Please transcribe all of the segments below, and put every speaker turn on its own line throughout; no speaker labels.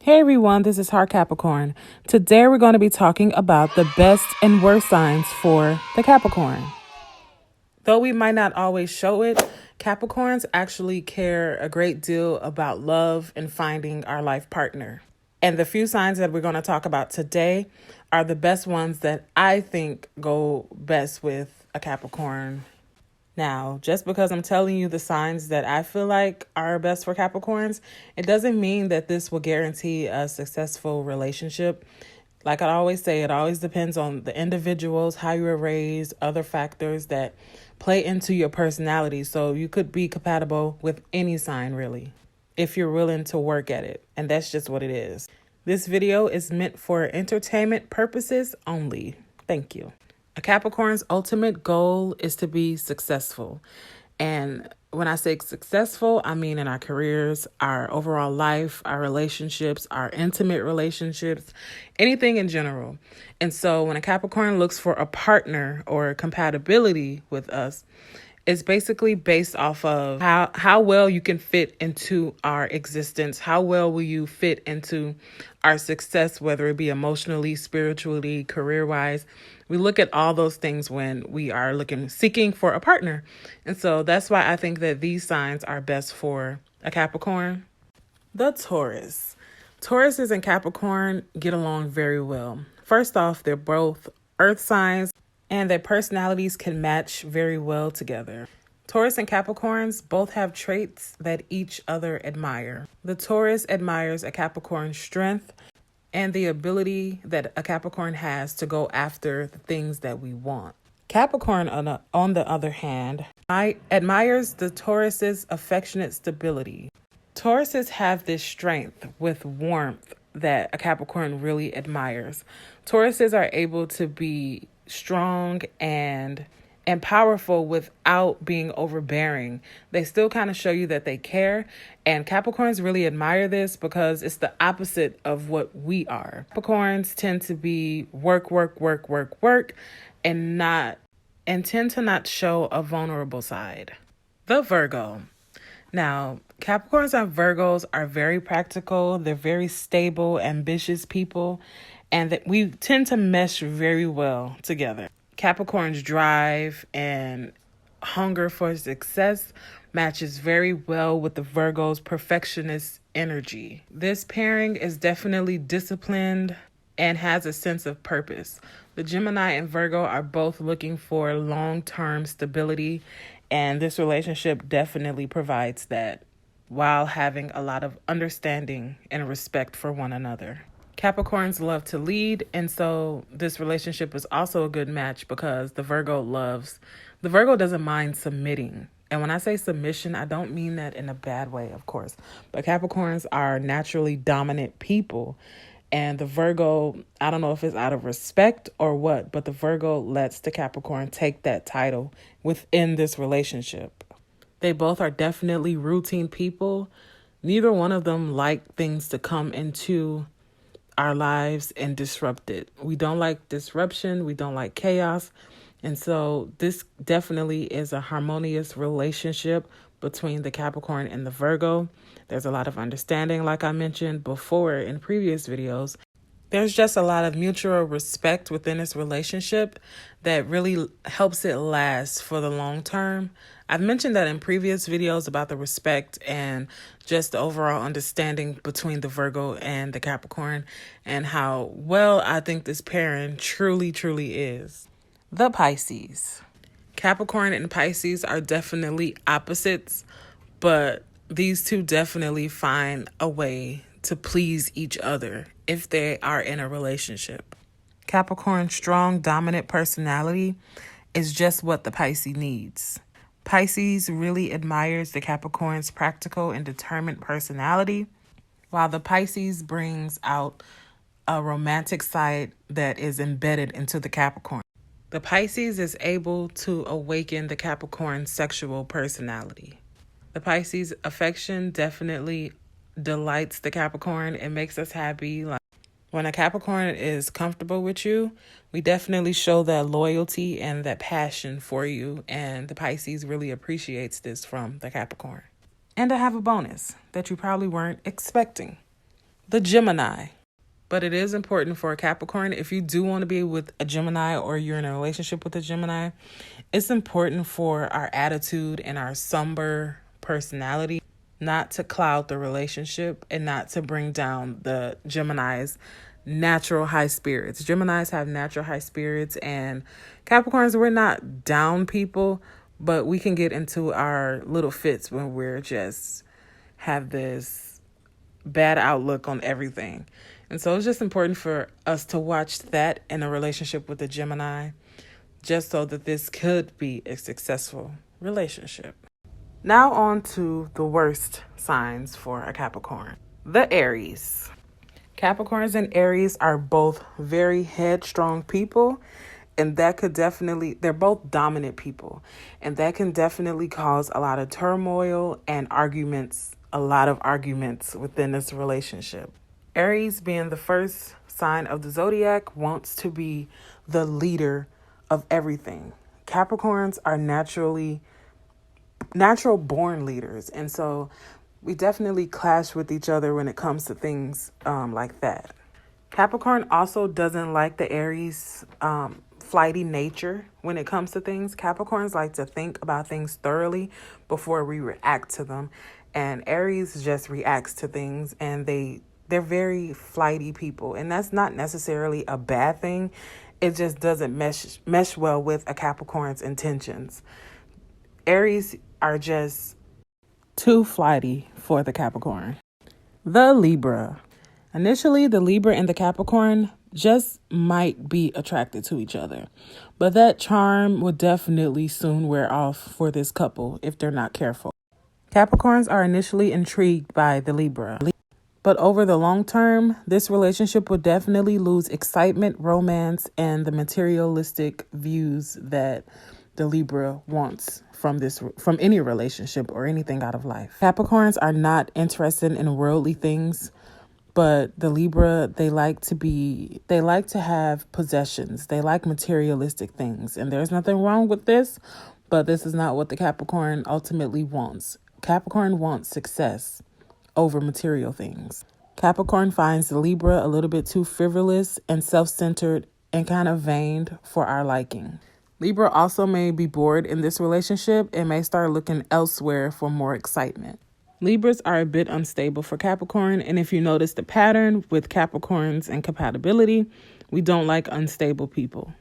Hey everyone, this is Heart Capricorn. Today we're going to be talking about the best and worst signs for the Capricorn. Though we might not always show it, Capricorns actually care a great deal about love and finding our life partner. And the few signs that we're going to talk about today are the best ones that I think go best with a Capricorn. Now, just because I'm telling you the signs that I feel like are best for Capricorns, it doesn't mean that this will guarantee a successful relationship. Like I always say, it always depends on the individuals, how you were raised, other factors that play into your personality. So you could be compatible with any sign, really, if you're willing to work at it. And that's just what it is. This video is meant for entertainment purposes only. Thank you. A Capricorn's ultimate goal is to be successful. And when I say successful, I mean in our careers, our overall life, our relationships, our intimate relationships, anything in general. And so when a Capricorn looks for a partner or compatibility with us, it's basically based off of how well you can fit into our existence. How well will you fit into our success, whether it be emotionally, spiritually, career-wise. We look at all those things when we are seeking for a partner. And so that's why I think that these signs are best for a Capricorn. The Taurus. Tauruses and Capricorn get along very well. First off, they're both earth signs, and their personalities can match very well together. Taurus and Capricorns both have traits that each other admire. The Taurus admires a Capricorn's strength and the ability that a Capricorn has to go after the things that we want. Capricorn, on the other hand, admires the Taurus's affectionate stability. Tauruses have this strength with warmth that a Capricorn really admires. Tauruses are able to be strong and powerful without being overbearing. They still kind of show you that they care, and Capricorns really admire this because it's the opposite of what we are. Capricorns tend to be work, and tend to not show a vulnerable side. The Virgo. Now, Capricorns and Virgos are very practical. They're very stable, ambitious people, and that we tend to mesh very well together. Capricorn's drive and hunger for success matches very well with the Virgo's perfectionist energy. This pairing is definitely disciplined and has a sense of purpose. The Gemini and Virgo are both looking for long-term stability, and this relationship definitely provides that while having a lot of understanding and respect for one another. Capricorns love to lead, and so this relationship is also a good match because the Virgo doesn't mind submitting. And when I say submission, I don't mean that in a bad way, of course. But Capricorns are naturally dominant people. And the Virgo, I don't know if it's out of respect or what, but the Virgo lets the Capricorn take that title within this relationship. They both are definitely routine people. Neither one of them like things to come into our lives and disrupt it. We don't like disruption. We don't like chaos. And so this definitely is a harmonious relationship between the Capricorn and the Virgo. There's a lot of understanding, like I mentioned before in previous videos. There's just a lot of mutual respect within this relationship that really helps it last for the long term. I've mentioned that in previous videos about the respect and just the overall understanding between the Virgo and the Capricorn and how well I think this pairing truly is. The Pisces. Capricorn and Pisces are definitely opposites, but these two definitely find a way to please each other if they are in a relationship. Capricorn's strong, dominant personality is just what the Pisces needs. Pisces really admires the Capricorn's practical and determined personality, while the Pisces brings out a romantic side that is embedded into the Capricorn. The Pisces is able to awaken the Capricorn's sexual personality. The Pisces affection definitely delights the Capricorn. It makes us happy. Like when a Capricorn is comfortable with you, we definitely show that loyalty and that passion for you. And the Pisces really appreciates this from the Capricorn. And I have a bonus that you probably weren't expecting. the Gemini. But it is important for a Capricorn, if you do want to be with a Gemini or you're in a relationship with a Gemini, it's important for our attitude and our somber personality not to cloud the relationship and not to bring down the Gemini's natural high spirits. Geminis have natural high spirits, and Capricorns, we're not down people, but we can get into our little fits when we're just have this bad outlook on everything. And so it's just important for us to watch that in a relationship with a Gemini, just so that this could be a successful relationship. Now on to the worst signs for a Capricorn. The Aries. Capricorns and Aries are both very headstrong people, and that could definitely, they're both dominant people, and that can definitely cause a lot of turmoil and arguments, a lot of arguments within this relationship. Aries, being the first sign of the zodiac, wants to be the leader of everything. Capricorns are natural born leaders, and so we definitely clash with each other when it comes to things like that. Capricorn also doesn't like the Aries flighty nature when it comes to things. Capricorns like to think about things thoroughly before we react to them, and Aries just reacts to things, and they're very flighty people, and that's not necessarily a bad thing. It just doesn't mesh well with a Capricorn's intentions. Aries are just too flighty for the Capricorn. The Libra. Initially, the Libra and the Capricorn just might be attracted to each other, but that charm will definitely soon wear off for this couple if they're not careful. Capricorns are initially intrigued by the Libra, but over the long term, this relationship will definitely lose excitement, romance, and the materialistic views that the Libra wants from any relationship or anything out of life. Capricorns are not interested in worldly things, but the Libra, they like to have possessions. They like materialistic things, and there's nothing wrong with this, but this is not what the Capricorn ultimately wants. Capricorn wants success over material things. Capricorn finds the Libra a little bit too frivolous and self-centered and kind of vain for our liking. Libra also may be bored in this relationship and may start looking elsewhere for more excitement. Libras are a bit unstable for Capricorn, and if you notice the pattern with Capricorns and compatibility, we don't like unstable people.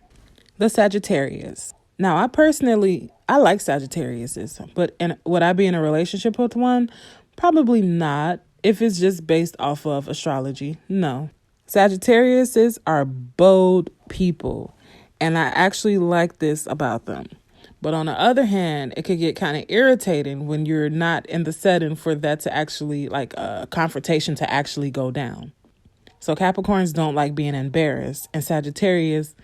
The Sagittarius. Now, I like Sagittariuses, but would I be in a relationship with one? Probably not. If it's just based off of astrology, no. Sagittariuses are bold people, and I actually like this about them. But on the other hand, it could get kind of irritating when you're not in the setting for that to actually, like a confrontation to actually go down. So Capricorns don't like being embarrassed, and Sagittarius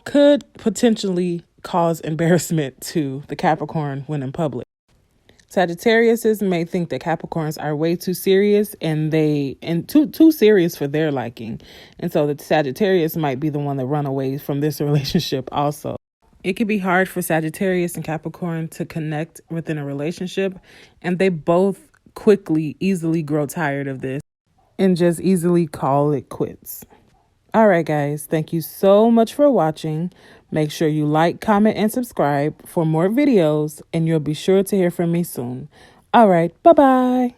could potentially cause embarrassment to the Capricorn when in public. Sagittariuses may think that Capricorns are way too serious and too serious for their liking. And so the Sagittarius might be the one that run away from this relationship also. It can be hard for Sagittarius and Capricorn to connect within a relationship, and they both easily grow tired of this and just easily call it quits. All right, guys, thank you so much for watching. Make sure you like, comment, and subscribe for more videos, and you'll be sure to hear from me soon. All right, bye-bye.